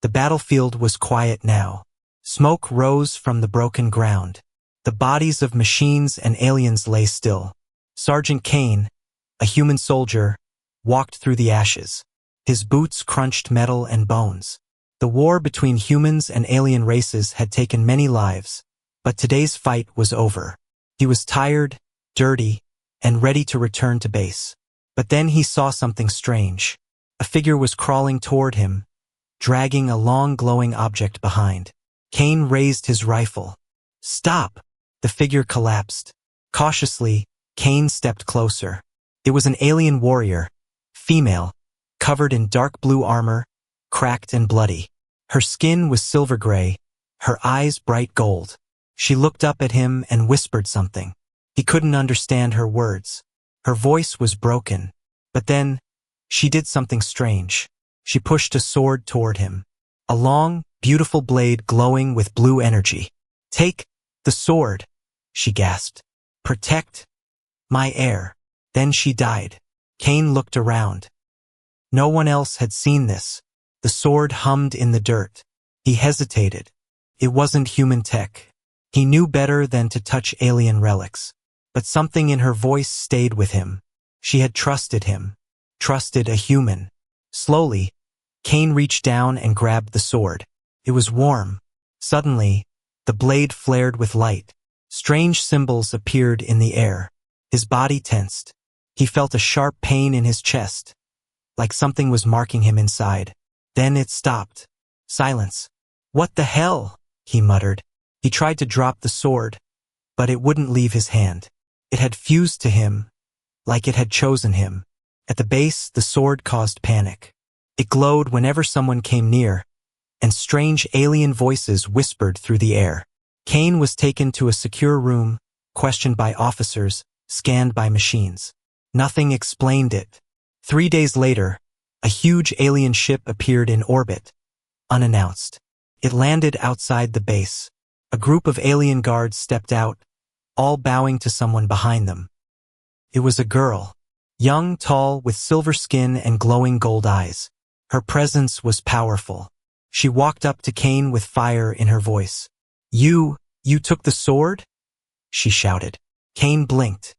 The battlefield was quiet now. Smoke rose from the broken ground. The bodies of machines and aliens lay still. Sergeant Kane, a human soldier, walked through the ashes. His boots crunched metal and bones. The war between humans and alien races had taken many lives, but today's fight was over. He was tired, dirty, and ready to return to base. But then he saw something strange. A figure was crawling toward him, dragging a long glowing object behind. Kane raised his rifle. "Stop!" The figure collapsed. Cautiously, Kane stepped closer. It was an alien warrior, female, covered in dark blue armor, cracked and bloody. Her skin was silver gray, her eyes bright gold. She looked up at him and whispered something. He couldn't understand her words. Her voice was broken. But then, she did something strange. She pushed a sword toward him. A long, beautiful blade glowing with blue energy. "Take the sword," she gasped. "Protect my heir." Then she died. Kane looked around. No one else had seen this. The sword hummed in the dirt. He hesitated. It wasn't human tech. He knew better than to touch alien relics. But something in her voice stayed with him. She had trusted him. Trusted a human. Slowly, Kane reached down and grabbed the sword. It was warm. Suddenly, the blade flared with light. Strange symbols appeared in the air. His body tensed. He felt a sharp pain in his chest, like something was marking him inside. Then it stopped. Silence. "What the hell?" he muttered. He tried to drop the sword, but it wouldn't leave his hand. It had fused to him, like it had chosen him. At the base, the sword caused panic. It glowed whenever someone came near, and strange alien voices whispered through the air. Kane was taken to a secure room, questioned by officers, scanned by machines. Nothing explained it. 3 days later, a huge alien ship appeared in orbit, unannounced. It landed outside the base. A group of alien guards stepped out, all bowing to someone behind them. It was a girl, young, tall, with silver skin and glowing gold eyes. Her presence was powerful. She walked up to Kane with fire in her voice. You took the sword?" she shouted. Kane blinked.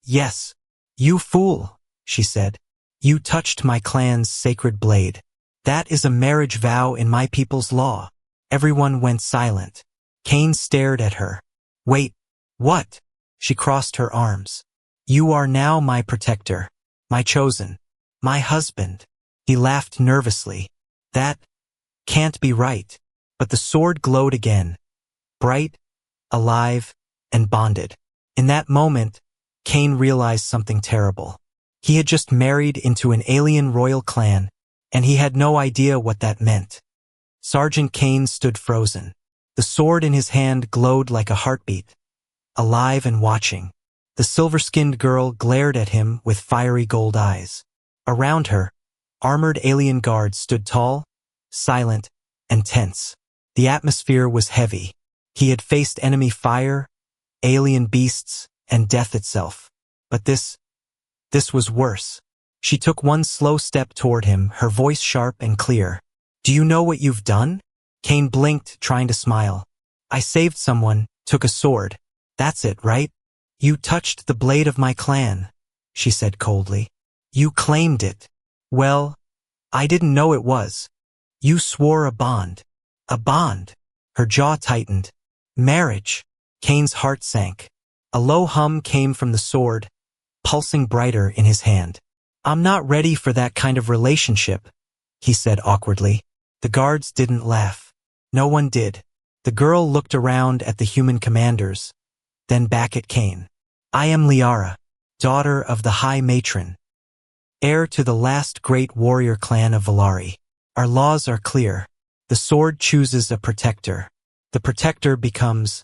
Yes. "You fool," she said. "You touched my clan's sacred blade. That is a marriage vow in my people's law." Everyone went silent. Kane stared at her. "Wait, what?" She crossed her arms. "You are now my protector, my chosen, my husband." He laughed nervously. "That can't be right." But the sword glowed again, bright, alive, and bonded. In that moment, Kane realized something terrible. He had just married into an alien royal clan, and he had no idea what that meant. Sergeant Kane stood frozen. The sword in his hand glowed like a heartbeat, alive and watching. The silver-skinned girl glared at him with fiery gold eyes. Around her, armored alien guards stood tall, silent, and tense. The atmosphere was heavy. He had faced enemy fire, alien beasts, and death itself. But this was worse. She took one slow step toward him, her voice sharp and clear. "Do you know what you've done?" Kane blinked, trying to smile. "I saved someone, took a sword. That's it, right?" "You touched the blade of my clan," she said coldly. "You claimed it." "Well, I didn't know it was." "You swore a bond." "A bond?" Her jaw tightened. "Marriage." Kane's heart sank. A low hum came from the sword, pulsing brighter in his hand. "I'm not ready for that kind of relationship," he said awkwardly. The guards didn't laugh. No one did. The girl looked around at the human commanders, then back at Kane. "I am Liara, daughter of the High Matron, heir to the last great warrior clan of Valari. Our laws are clear. The sword chooses a protector. The protector becomes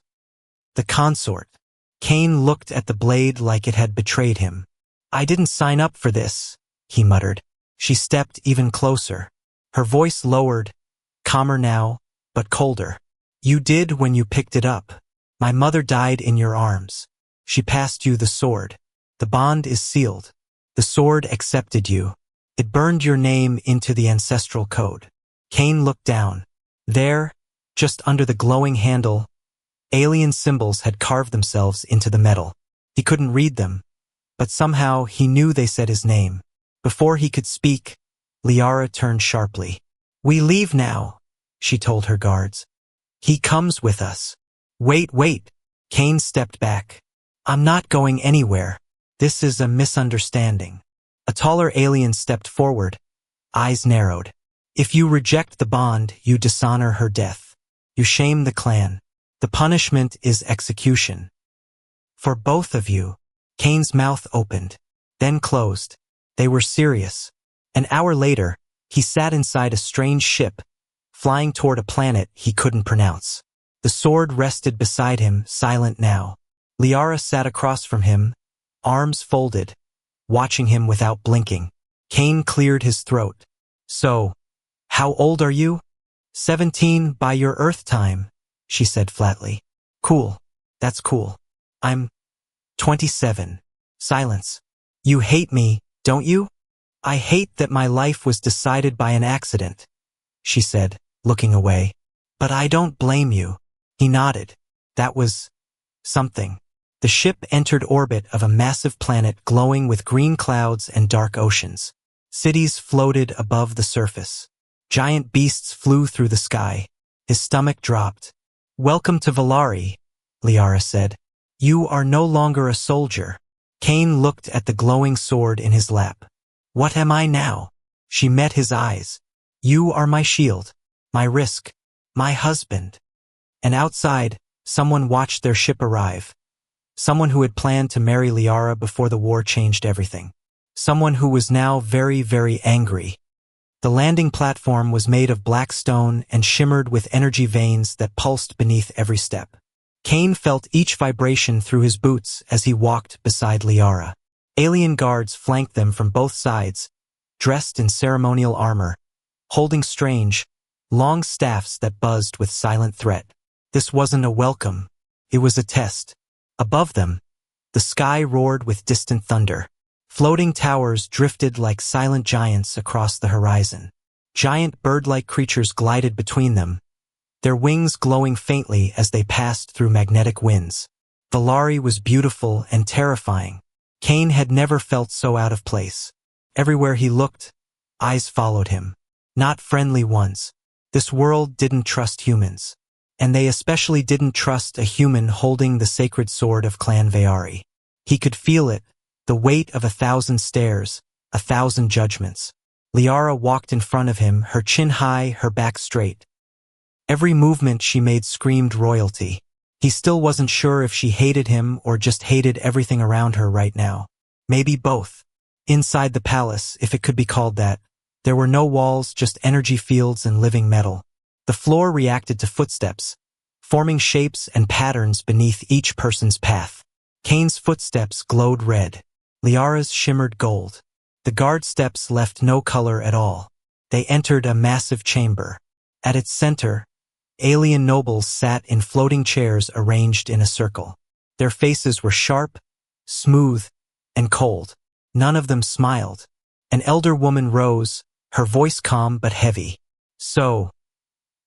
the consort." Kane looked at the blade like it had betrayed him. "I didn't sign up for this," he muttered. She stepped even closer. Her voice lowered, calmer now, but colder. "You did when you picked it up. My mother died in your arms. She passed you the sword. The bond is sealed. The sword accepted you. It burned your name into the ancestral code." Cain looked down. There, just under the glowing handle, alien symbols had carved themselves into the metal. He couldn't read them, but somehow he knew they said his name. Before he could speak, Liara turned sharply. "We leave now," she told her guards. "He comes with us." Wait. Cain stepped back. "I'm not going anywhere. This is a misunderstanding." A taller alien stepped forward, eyes narrowed. "If you reject the bond, you dishonor her death. You shame the clan. The punishment is execution. For both of you." Cain's mouth opened, then closed. They were serious. An hour later, he sat inside a strange ship, flying toward a planet he couldn't pronounce. The sword rested beside him, silent now. Liara sat across from him, arms folded, watching him without blinking. Cain cleared his throat. "So, how old are you?" 17 by your Earth time, she said flatly. "Cool. That's cool. I'm 27. Silence. "You hate me, don't you?" "I hate that my life was decided by an accident," she said, looking away. "But I don't blame you." He nodded. "That was something." The ship entered orbit of a massive planet glowing with green clouds and dark oceans. Cities floated above the surface. Giant beasts flew through the sky. His stomach dropped. "Welcome to Valari," Liara said. "You are no longer a soldier." Cain looked at the glowing sword in his lap. "What am I now?" She met his eyes. "You are my shield, my risk, my husband." And outside, someone watched their ship arrive. Someone who had planned to marry Liara before the war changed everything. Someone who was now very, very angry. The landing platform was made of black stone and shimmered with energy veins that pulsed beneath every step. Cain felt each vibration through his boots as he walked beside Liara. Alien guards flanked them from both sides, dressed in ceremonial armor, holding strange, long staffs that buzzed with silent threat. This wasn't a welcome. It was a test. Above them, the sky roared with distant thunder. Floating towers drifted like silent giants across the horizon. Giant bird-like creatures glided between them, their wings glowing faintly as they passed through magnetic winds. Valari was beautiful and terrifying. Cain had never felt so out of place. Everywhere he looked, eyes followed him. Not friendly ones. This world didn't trust humans. And they especially didn't trust a human holding the sacred sword of Clan Veari. He could feel it, the weight of 1,000 stares, 1,000 judgments. Liara walked in front of him, her chin high, her back straight. Every movement she made screamed royalty. He still wasn't sure if she hated him or just hated everything around her right now. Maybe both. Inside the palace, if it could be called that, there were no walls, just energy fields and living metal. The floor reacted to footsteps, forming shapes and patterns beneath each person's path. Cain's footsteps glowed red. Liara's shimmered gold. The guard steps left no color at all. They entered a massive chamber. At its center, alien nobles sat in floating chairs arranged in a circle. Their faces were sharp, smooth, and cold. None of them smiled. An elder woman rose, her voice calm but heavy. "So,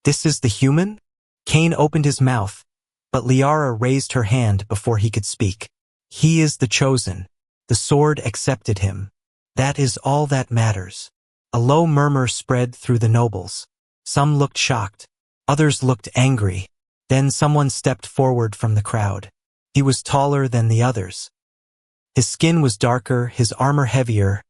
this is the human?" Cain opened his mouth, but Liara raised her hand before he could speak. "He is the chosen. The sword accepted him. That is all that matters." A low murmur spread through the nobles. Some looked shocked. Others looked angry. Then someone stepped forward from the crowd. He was taller than the others. His skin was darker, his armor heavier,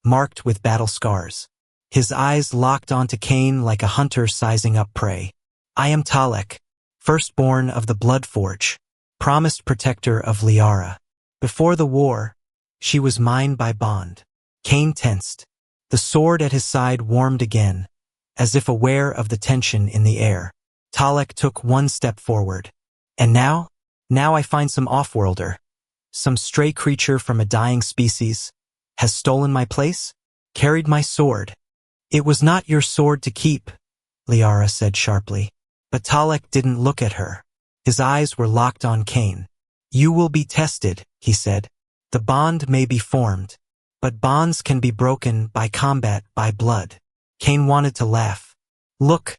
marked with battle scars. His eyes locked onto Cain like a hunter sizing up prey. "I am Talek, firstborn of the Bloodforge, promised protector of Liara. Before the war, she was mine by bond." Cain tensed. The sword at his side warmed again, as if aware of the tension in the air. Talek took one step forward. "And now? Now I find some off-worlder, some stray creature from a dying species, has stolen my place, carried my sword." "It was not your sword to keep," Liara said sharply. But Talek didn't look at her. His eyes were locked on Cain. "You will be tested," he said. "The bond may be formed, but bonds can be broken by combat, by blood." Cain wanted to laugh. Look,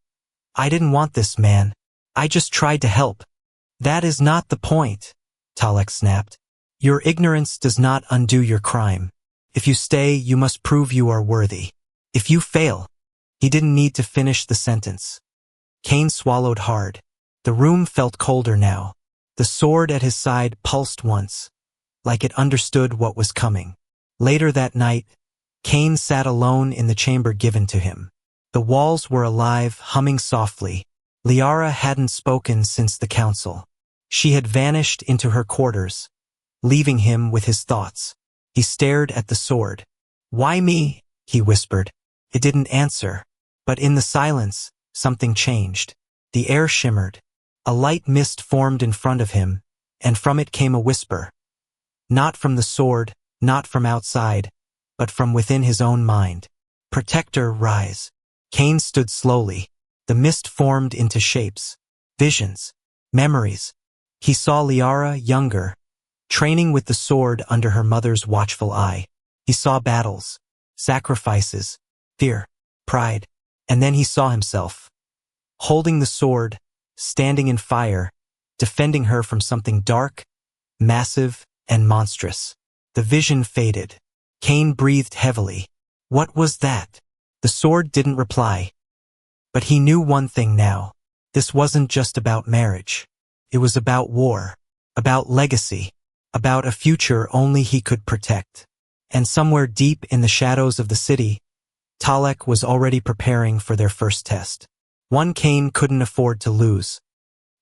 I didn't want this, man. I just tried to help. That is not the point, Talek snapped. Your ignorance does not undo your crime. If you stay, you must prove you are worthy. If you fail, he didn't need to finish the sentence. Cain swallowed hard. The room felt colder now. The sword at his side pulsed once, like it understood what was coming. Later that night, Cain sat alone in the chamber given to him. The walls were alive, humming softly. Liara hadn't spoken since the council. She had vanished into her quarters, leaving him with his thoughts. He stared at the sword. Why me? He whispered. It didn't answer. But in the silence, something changed. The air shimmered. A light mist formed in front of him, and from it came a whisper. Not from the sword, not from outside, but from within his own mind. Protector, rise. Cain stood slowly. The mist formed into shapes, visions, memories. He saw Liara, younger, training with the sword under her mother's watchful eye. He saw battles, sacrifices, fear, pride, and then he saw himself, holding the sword, standing in fire, defending her from something dark, massive, and monstrous. The vision faded. Cain breathed heavily. What was that? The sword didn't reply. But he knew one thing now. This wasn't just about marriage. It was about war, about legacy, about a future only he could protect. And somewhere deep in the shadows of the city, Talek was already preparing for their first test. One Cain couldn't afford to lose.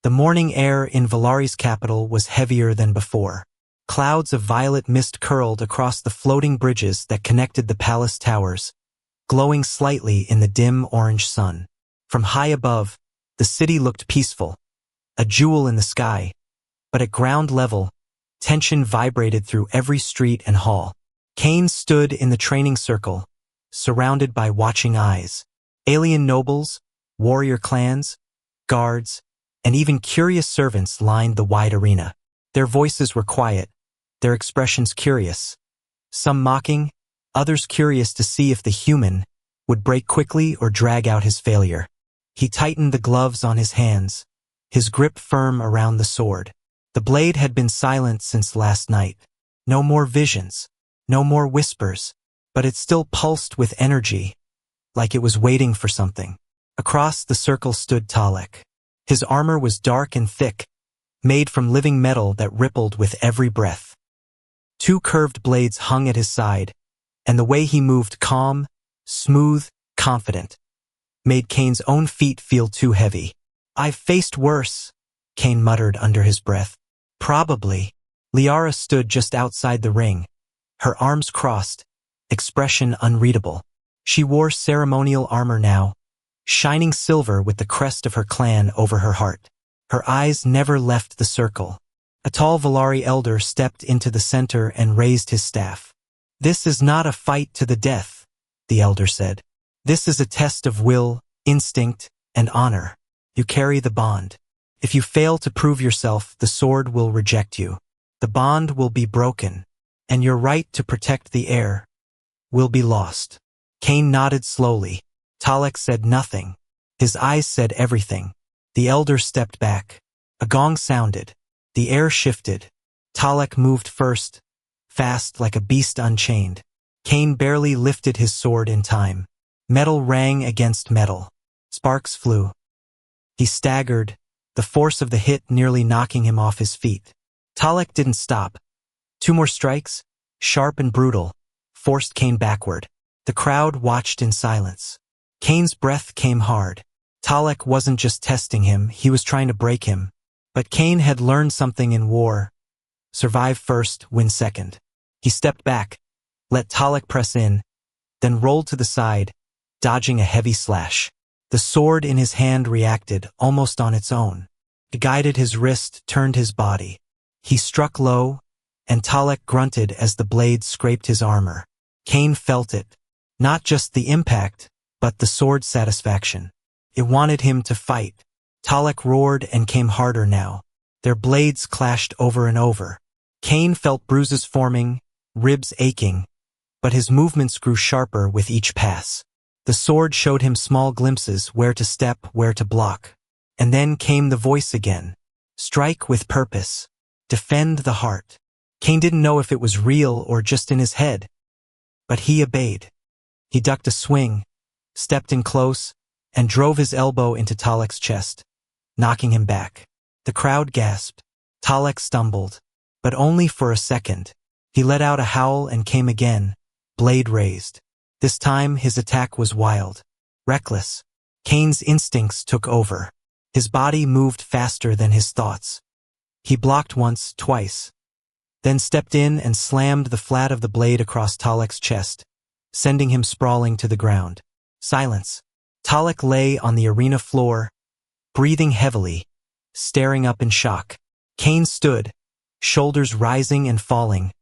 The morning air in Valari's capital was heavier than before. Clouds of violet mist curled across the floating bridges that connected the palace towers, glowing slightly in the dim orange sun. From high above, the city looked peaceful, a jewel in the sky, but at ground level, tension vibrated through every street and hall. Cain stood in the training circle, surrounded by watching eyes. Alien nobles, warrior clans, guards, and even curious servants lined the wide arena. Their voices were quiet, their expressions curious. Some mocking, others curious to see if the human would break quickly or drag out his failure. He tightened the gloves on his hands, his grip firm around the sword. The blade had been silent since last night. No more visions, no more whispers, but it still pulsed with energy, like it was waiting for something. Across the circle stood Talek. His armor was dark and thick, made from living metal that rippled with every breath. Two curved blades hung at his side, and the way he moved calm, smooth, confident, made Cain's own feet feel too heavy. I've faced worse, Cain muttered under his breath. Probably. Liara stood just outside the ring, her arms crossed, expression unreadable. She wore ceremonial armor now, shining silver with the crest of her clan over her heart. Her eyes never left the circle. A tall Valari elder stepped into the center and raised his staff. This is not a fight to the death, the elder said. This is a test of will, instinct, and honor. You carry the bond. If you fail to prove yourself, the sword will reject you. The bond will be broken, and your right to protect the heir will be lost. Cain nodded slowly. Talek said nothing. His eyes said everything. The elder stepped back. A gong sounded. The air shifted. Talek moved first, fast like a beast unchained. Cain barely lifted his sword in time. Metal rang against metal. Sparks flew. He staggered, the force of the hit nearly knocking him off his feet. Talek didn't stop. Two more strikes, sharp and brutal, forced Cain backward. The crowd watched in silence. Cain's breath came hard. Talek wasn't just testing him, he was trying to break him. But Cain had learned something in war. Survive first, win second. He stepped back, let Talek press in, then rolled to the side, dodging a heavy slash. The sword in his hand reacted, almost on its own. It guided his wrist, turned his body. He struck low, and Talek grunted as the blade scraped his armor. Cain felt it. Not just the impact, but the sword's satisfaction. It wanted him to fight. Talek roared and came harder now. Their blades clashed over and over. Cain felt bruises forming, ribs aching, but his movements grew sharper with each pass. The sword showed him small glimpses, where to step, where to block. And then came the voice again. Strike with purpose. Defend the heart. Cain didn't know if it was real or just in his head. But he obeyed. He ducked a swing, stepped in close, and drove his elbow into Talek's chest, knocking him back. The crowd gasped. Talek stumbled, but only for a second. He let out a howl and came again, blade raised. This time his attack was wild, reckless. Cain's instincts took over. His body moved faster than his thoughts. He blocked once, twice, then stepped in and slammed the flat of the blade across Talek's chest, sending him sprawling to the ground. Silence. Talek lay on the arena floor, breathing heavily, staring up in shock. Cain stood, shoulders rising and falling,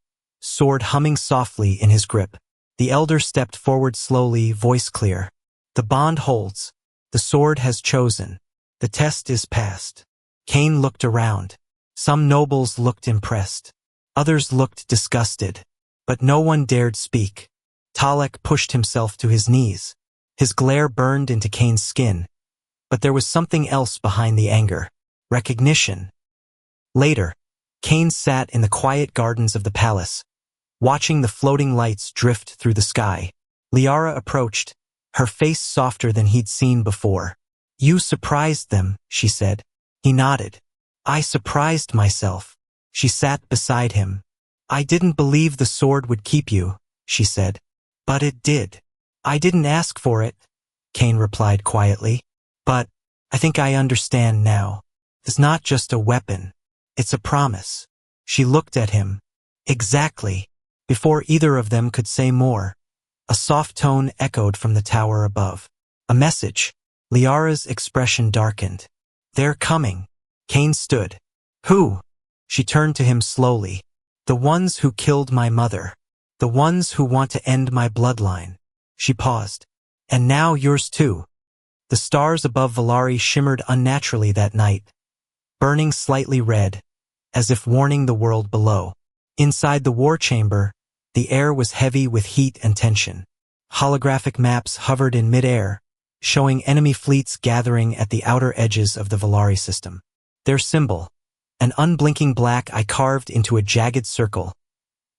sword humming softly in his grip. The elder stepped forward slowly, voice clear. The bond holds. The sword has chosen. The test is passed. Cain looked around. Some nobles looked impressed. Others looked disgusted. But no one dared speak. Talek pushed himself to his knees. His glare burned into Cain's skin. But there was something else behind the anger. Recognition. Later, Cain sat in the quiet gardens of the palace, watching the floating lights drift through the sky. Liara approached, her face softer than he'd seen before. You surprised them, she said. He nodded. I surprised myself. She sat beside him. I didn't believe the sword would keep you, she said. But it did. I didn't ask for it, Cain replied quietly. But I think I understand now. It's not just a weapon. It's a promise. She looked at him. Exactly. Before either of them could say more, a soft tone echoed from the tower above. A message. Liara's expression darkened. They're coming. Cain stood. Who? She turned to him slowly. The ones who killed my mother. The ones who want to end my bloodline. She paused. And now yours too. The stars above Valari shimmered unnaturally that night, burning slightly red, as if warning the world below. Inside the war chamber, the air was heavy with heat and tension. Holographic maps hovered in midair, showing enemy fleets gathering at the outer edges of the Valari system. Their symbol, an unblinking black eye carved into a jagged circle,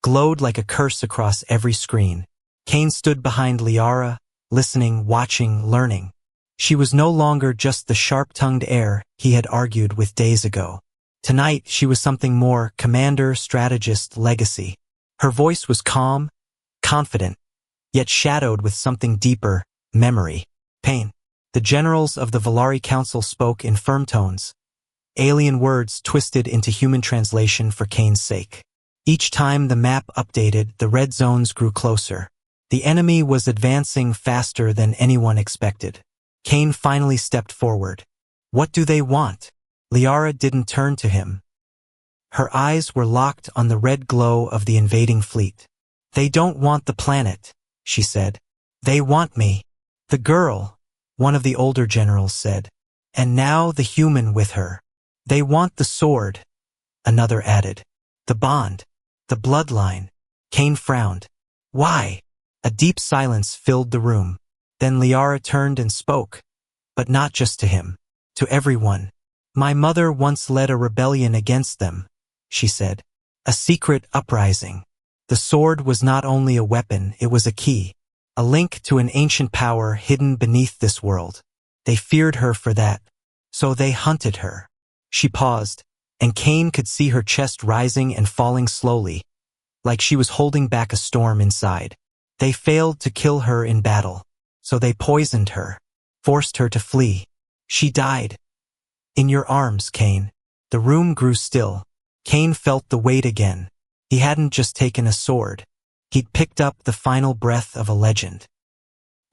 glowed like a curse across every screen. Cain stood behind Liara, listening, watching, learning. She was no longer just the sharp-tongued heir he had argued with days ago. Tonight she was something more, commander, strategist, legacy. Her voice was calm, confident, yet shadowed with something deeper, memory, pain. The generals of the Valari Council spoke in firm tones, alien words twisted into human translation for Cain's sake. Each time the map updated, the red zones grew closer. The enemy was advancing faster than anyone expected. Cain finally stepped forward. What do they want? Liara didn't turn to him. Her eyes were locked on the red glow of the invading fleet. They don't want the planet, she said. They want me. The girl, one of the older generals said. And now the human with her. They want the sword, another added. The bond, the bloodline. Cain frowned. Why? A deep silence filled the room. Then Liara turned and spoke, but not just to him, to everyone. My mother once led a rebellion against them, she said. A secret uprising. The sword was not only a weapon, it was a key, a link to an ancient power hidden beneath this world. They feared her for that, so they hunted her. She paused, and Cain could see her chest rising and falling slowly, like she was holding back a storm inside. They failed to kill her in battle, so they poisoned her, forced her to flee. She died. In your arms, Cain. The room grew still. Cain felt the weight again. He hadn't just taken a sword. He'd picked up the final breath of a legend.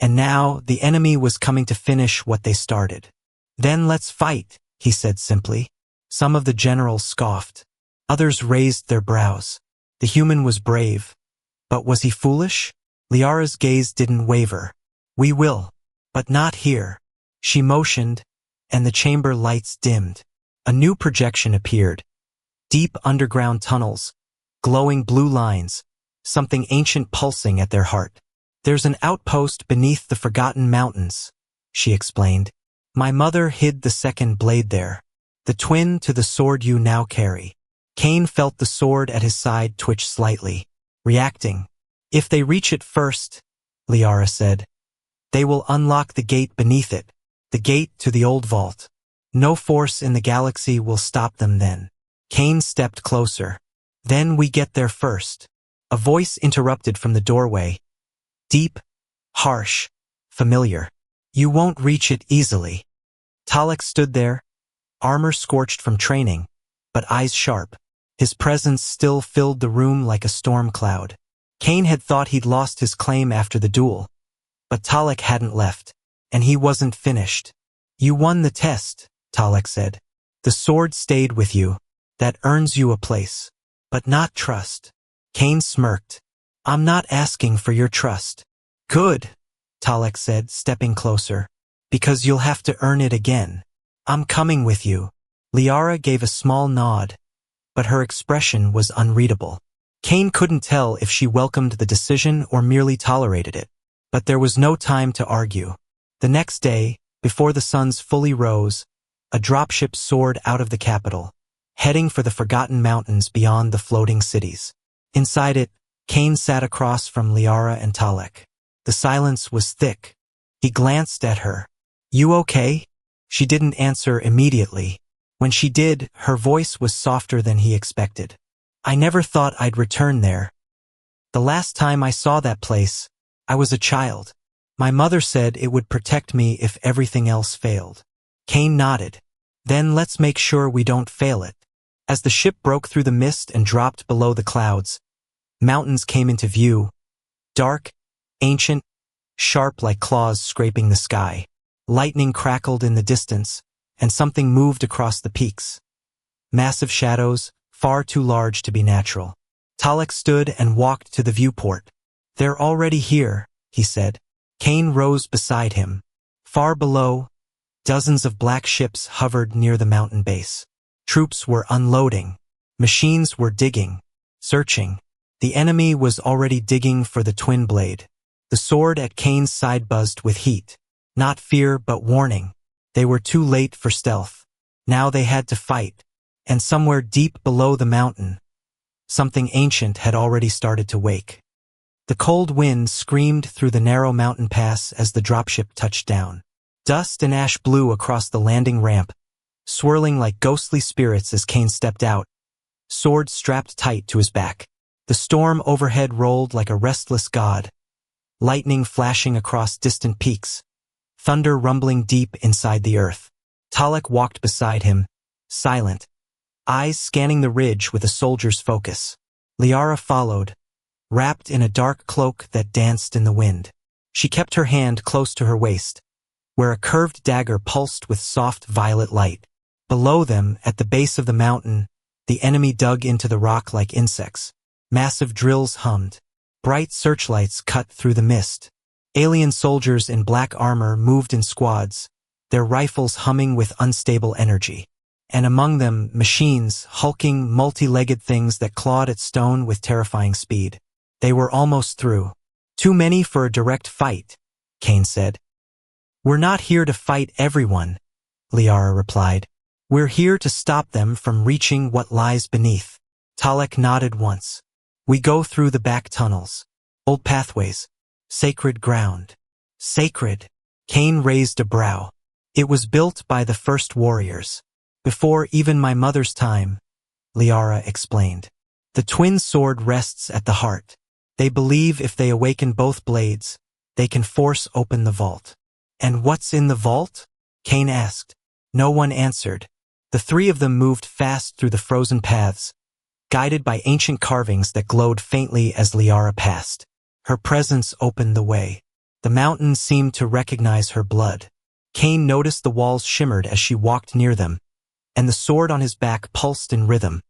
And now the enemy was coming to finish what they started. Then let's fight, he said simply. Some of the generals scoffed. Others raised their brows. The human was brave. But was he foolish? Liara's gaze didn't waver. We will. But not here. She motioned, and the chamber lights dimmed. A new projection appeared. Deep underground tunnels, glowing blue lines, something ancient pulsing at their heart. There's an outpost beneath the Forgotten Mountains, she explained. My mother hid the second blade there, the twin to the sword you now carry. Cain felt the sword at his side twitch slightly, reacting. If they reach it first, Liara said, they will unlock the gate beneath it, the gate to the old vault. No force in the galaxy will stop them then. Cain stepped closer. Then we get there first. A voice interrupted from the doorway. Deep, harsh, familiar. You won't reach it easily. Talek stood there, armor scorched from training, but eyes sharp. His presence still filled the room like a storm cloud. Cain had thought he'd lost his claim after the duel, but Talek hadn't left, and he wasn't finished. You won the test, Talek said. The sword stayed with you. That earns you a place. But not trust. Cain smirked. I'm not asking for your trust. Good, Talek said, stepping closer. Because you'll have to earn it again. I'm coming with you. Liara gave a small nod, but her expression was unreadable. Cain couldn't tell if she welcomed the decision or merely tolerated it. But there was no time to argue. The next day, before the suns fully rose, a dropship soared out of the capital, heading for the Forgotten Mountains beyond the floating cities. Inside it, Cain sat across from Liara and Talek. The silence was thick. He glanced at her. You okay? She didn't answer immediately. When she did, her voice was softer than he expected. I never thought I'd return there. The last time I saw that place, I was a child. My mother said it would protect me if everything else failed. Cain nodded. Then let's make sure we don't fail it. As the ship broke through the mist and dropped below the clouds, mountains came into view. Dark, ancient, sharp like claws scraping the sky. Lightning crackled in the distance, and something moved across the peaks. Massive shadows, far too large to be natural. Talek stood and walked to the viewport. They're already here, he said. Cain rose beside him. Far below, dozens of black ships hovered near the mountain base. Troops were unloading. Machines were digging, searching. The enemy was already digging for the twin blade. The sword at Cain's side buzzed with heat. Not fear, but warning. They were too late for stealth. Now they had to fight. And somewhere deep below the mountain, something ancient had already started to wake. The cold wind screamed through the narrow mountain pass as the dropship touched down. Dust and ash blew across the landing ramp, swirling like ghostly spirits as Cain stepped out, sword strapped tight to his back. The storm overhead rolled like a restless god, lightning flashing across distant peaks, thunder rumbling deep inside the earth. Talek walked beside him, silent, eyes scanning the ridge with a soldier's focus. Liara followed, wrapped in a dark cloak that danced in the wind. She kept her hand close to her waist, where a curved dagger pulsed with soft violet light. Below them, at the base of the mountain, the enemy dug into the rock like insects. Massive drills hummed. Bright searchlights cut through the mist. Alien soldiers in black armor moved in squads, their rifles humming with unstable energy. And among them, machines, hulking, multi-legged things that clawed at stone with terrifying speed. They were almost through. Too many for a direct fight, Cain said. We're not here to fight everyone, Liara replied. We're here to stop them from reaching what lies beneath. Talek nodded once. We go through the back tunnels. Old pathways. Sacred ground. Sacred. Cain raised a brow. It was built by the first warriors. Before even my mother's time, Liara explained. The twin sword rests at the heart. They believe if they awaken both blades, they can force open the vault. And what's in the vault? Cain asked. No one answered. The three of them moved fast through the frozen paths, guided by ancient carvings that glowed faintly as Liara passed. Her presence opened the way. The mountain seemed to recognize her blood. Cain noticed the walls shimmered as she walked near them, and the sword on his back pulsed in rhythm,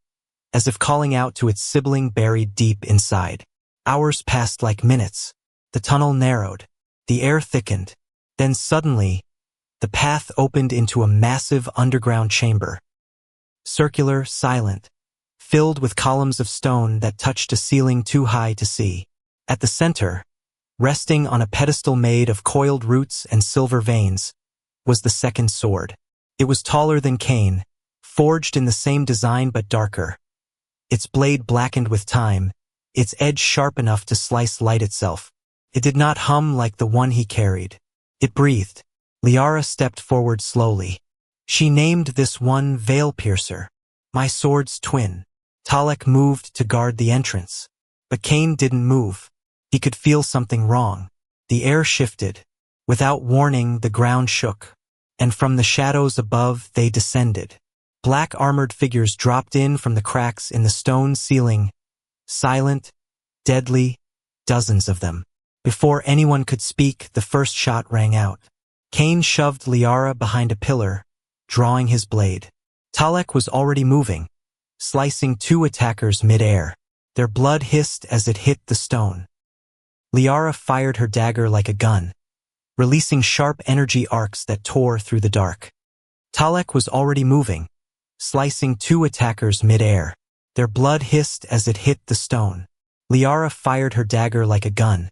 as if calling out to its sibling buried deep inside. Hours passed like minutes. The tunnel narrowed. The air thickened. Then suddenly, the path opened into a massive underground chamber. Circular, silent, filled with columns of stone that touched a ceiling too high to see. At the center, Resting on a pedestal made of coiled roots and silver veins was the second sword. It was taller than Cain, forged in the same design but darker. Its blade blackened with time, its edge sharp enough to slice light itself. It did not hum like the one he carried. It breathed. Liara stepped forward slowly. She named this one Veil Piercer, my sword's twin. Talek moved to guard the entrance. But Cain didn't move. He could feel something wrong. The air shifted. Without warning, the ground shook. And from the shadows above, they descended. Black armored figures dropped in from the cracks in the stone ceiling. Silent, deadly, dozens of them. Before anyone could speak, the first shot rang out. Cain shoved Liara behind a pillar, drawing his blade. Talek was already moving, slicing two attackers mid-air. Their blood hissed as it hit the stone. Liara fired her dagger like a gun, releasing sharp energy arcs that tore through the dark. Talek was already moving, slicing two attackers mid-air. Their blood hissed as it hit the stone. Liara fired her dagger like a gun,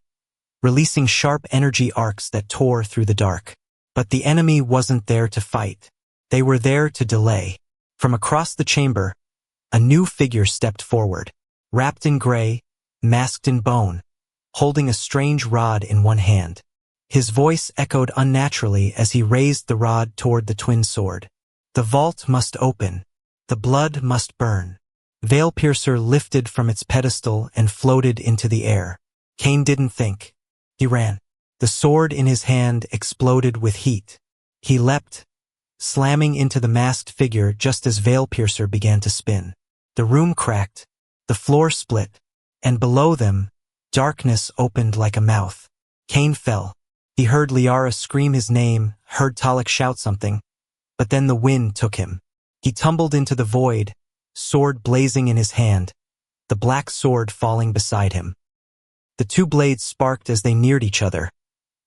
releasing sharp energy arcs that tore through the dark. But the enemy wasn't there to fight. They were there to delay. From across the chamber, a new figure stepped forward, wrapped in gray, masked in bone, holding a strange rod in one hand. His voice echoed unnaturally as he raised the rod toward the twin sword. The vault must open. The blood must burn. Veil Piercer lifted from its pedestal and floated into the air. Cain didn't think. He ran. The sword in his hand exploded with heat. He leapt, slamming into the masked figure just as Veil Piercer began to spin. The room cracked, the floor split, and below them, darkness opened like a mouth. Cain fell. He heard Liara scream his name, heard Talek shout something, but then the wind took him. He tumbled into the void, sword blazing in his hand, the black sword falling beside him. The two blades sparked as they neared each other,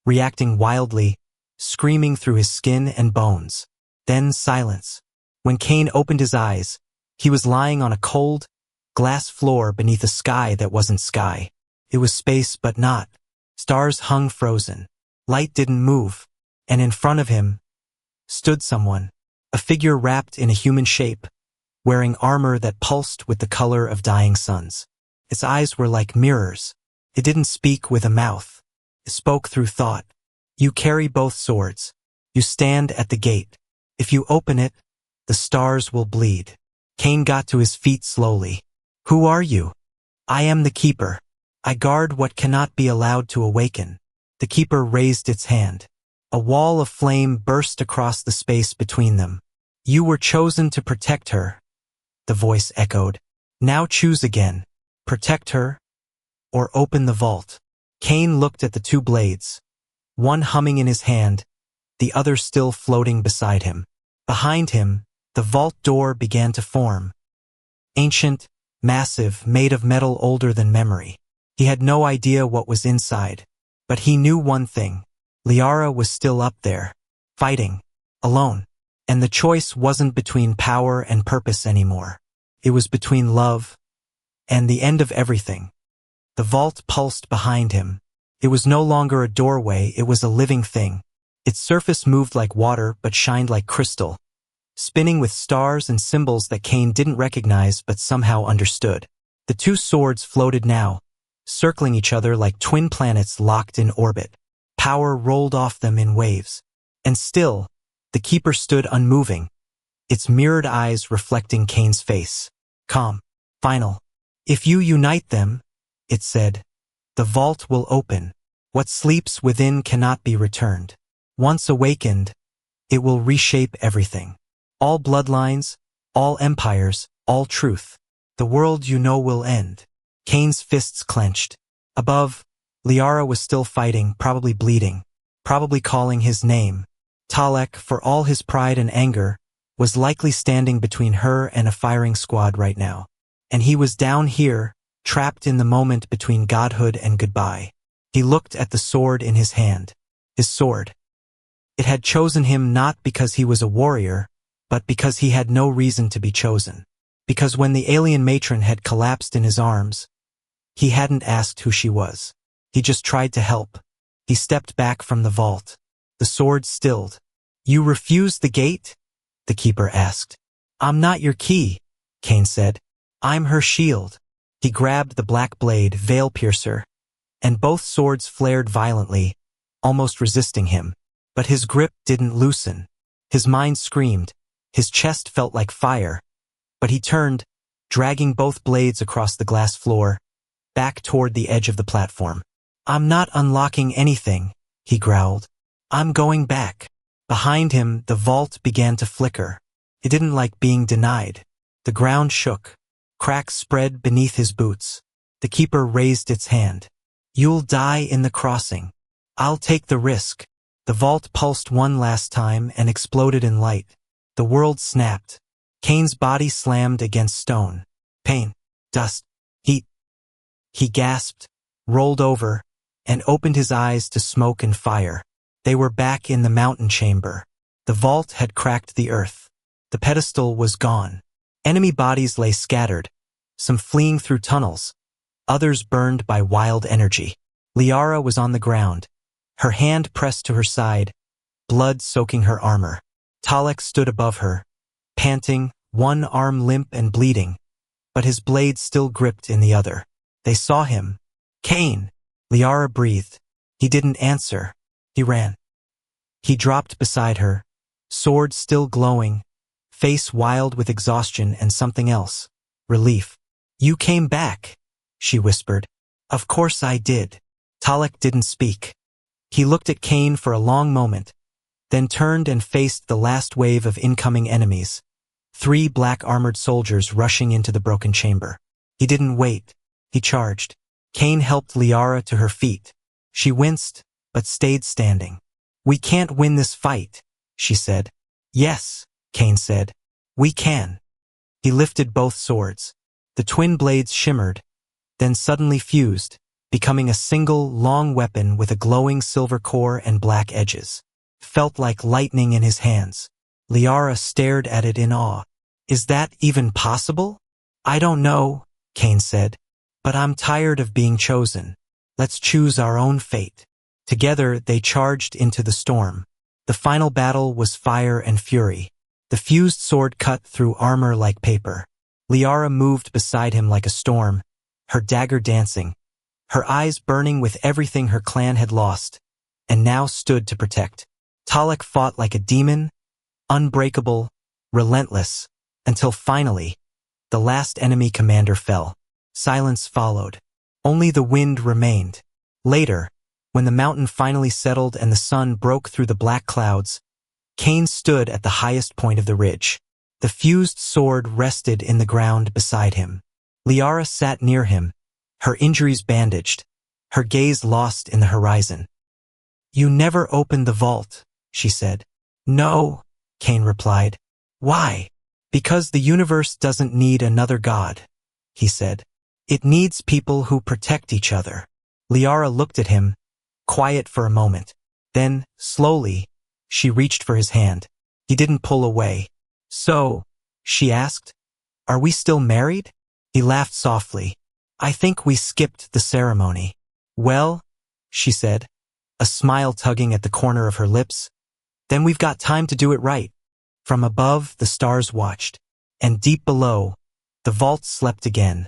reacting wildly, screaming through his skin and bones. Then silence. When Cain opened his eyes, he was lying on a cold, glass floor beneath a sky that wasn't sky. It was space but not. Stars hung frozen. Light didn't move. And in front of him stood someone, a figure wrapped in a human shape, wearing armor that pulsed with the color of dying suns. Its eyes were like mirrors. It didn't speak with a mouth. It spoke through thought. You carry both swords. You stand at the gate. If you open it, the stars will bleed. Cain got to his feet slowly. Who are you? I am the Keeper. I guard what cannot be allowed to awaken. The Keeper raised its hand. A wall of flame burst across the space between them. You were chosen to protect her, the voice echoed. Now choose again. Protect her, or open the vault. Cain looked at the two blades, one humming in his hand, the other still floating beside him. Behind him, the vault door began to form. Ancient, massive, made of metal older than memory. He had no idea what was inside, but he knew one thing. Liara was still up there, fighting, alone. And the choice wasn't between power and purpose anymore. It was between love and the end of everything. The vault pulsed behind him. It was no longer a doorway, it was a living thing. Its surface moved like water but shined like crystal, spinning with stars and symbols that Cain didn't recognize but somehow understood. The two swords floated now, circling each other like twin planets locked in orbit. Power rolled off them in waves. And still, the Keeper stood unmoving, its mirrored eyes reflecting Cain's face. Calm. Final. If you unite them, it said, the vault will open. What sleeps within cannot be returned. Once awakened, it will reshape everything. All bloodlines, all empires, all truth. The world you know will end. Cain's fists clenched. Above, Liara was still fighting, probably bleeding, probably calling his name. Talek, for all his pride and anger, was likely standing between her and a firing squad right now. And he was down here, trapped in the moment between godhood and goodbye. He looked at the sword in his hand. His sword. It had chosen him not because he was a warrior, but because he had no reason to be chosen. Because when the alien matron had collapsed in his arms, he hadn't asked who she was. He just tried to help. He stepped back from the vault. The sword stilled. You refused the gate? The keeper asked. I'm not your key, Cain said. I'm her shield. He grabbed the black blade, veil piercer, and both swords flared violently, almost resisting him. But his grip didn't loosen. His mind screamed. His chest felt like fire. But he turned, dragging both blades across the glass floor, back toward the edge of the platform. I'm not unlocking anything, he growled. I'm going back. Behind him, the vault began to flicker. He didn't like being denied. The ground shook. Cracks spread beneath his boots. The keeper raised its hand. You'll die in the crossing. I'll take the risk. The vault pulsed one last time and exploded in light. The world snapped. Cain's body slammed against stone. Pain, dust, heat. He gasped, rolled over, and opened his eyes to smoke and fire. They were back in the mountain chamber. The vault had cracked the earth. The pedestal was gone. Enemy bodies lay scattered, some fleeing through tunnels, others burned by wild energy. Liara was on the ground, her hand pressed to her side, blood soaking her armor. Talek stood above her, panting, one arm limp and bleeding, but his blade still gripped in the other. They saw him. Cain! Liara breathed. He didn't answer. He ran. He dropped beside her, sword still glowing, face wild with exhaustion and something else. Relief. You came back, she whispered. Of course I did. Talek didn't speak. He looked at Cain for a long moment, then turned and faced the last wave of incoming enemies. 3 black-armored soldiers rushing into the broken chamber. He didn't wait. He charged. Cain helped Liara to her feet. She winced, but stayed standing. We can't win this fight, she said. Yes, Cain said. We can. He lifted both swords. The twin blades shimmered, then suddenly fused, becoming a single, long weapon with a glowing silver core and black edges. Felt like lightning in his hands. Liara stared at it in awe. Is that even possible? I don't know, Cain said. But I'm tired of being chosen. Let's choose our own fate. Together, they charged into the storm. The final battle was fire and fury. The fused sword cut through armor like paper. Liara moved beside him like a storm, her dagger dancing, her eyes burning with everything her clan had lost, and now stood to protect. Talek fought like a demon, unbreakable, relentless, until finally, the last enemy commander fell. Silence followed. Only the wind remained. Later, when the mountain finally settled and the sun broke through the black clouds, Cain stood at the highest point of the ridge. The fused sword rested in the ground beside him. Liara sat near him, her injuries bandaged, her gaze lost in the horizon. You never opened the vault, she said. No, Cain replied. Why? Because the universe doesn't need another god, he said. It needs people who protect each other. Liara looked at him, quiet for a moment. Then, slowly, she reached for his hand. He didn't pull away. So, she asked, are we still married? He laughed softly. I think we skipped the ceremony. Well, she said, a smile tugging at the corner of her lips, then we've got time to do it right. From above, the stars watched, and deep below, the vault slept again.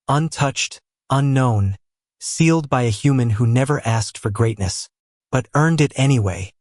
Untouched, unknown, sealed by a human who never asked for greatness, but earned it anyway.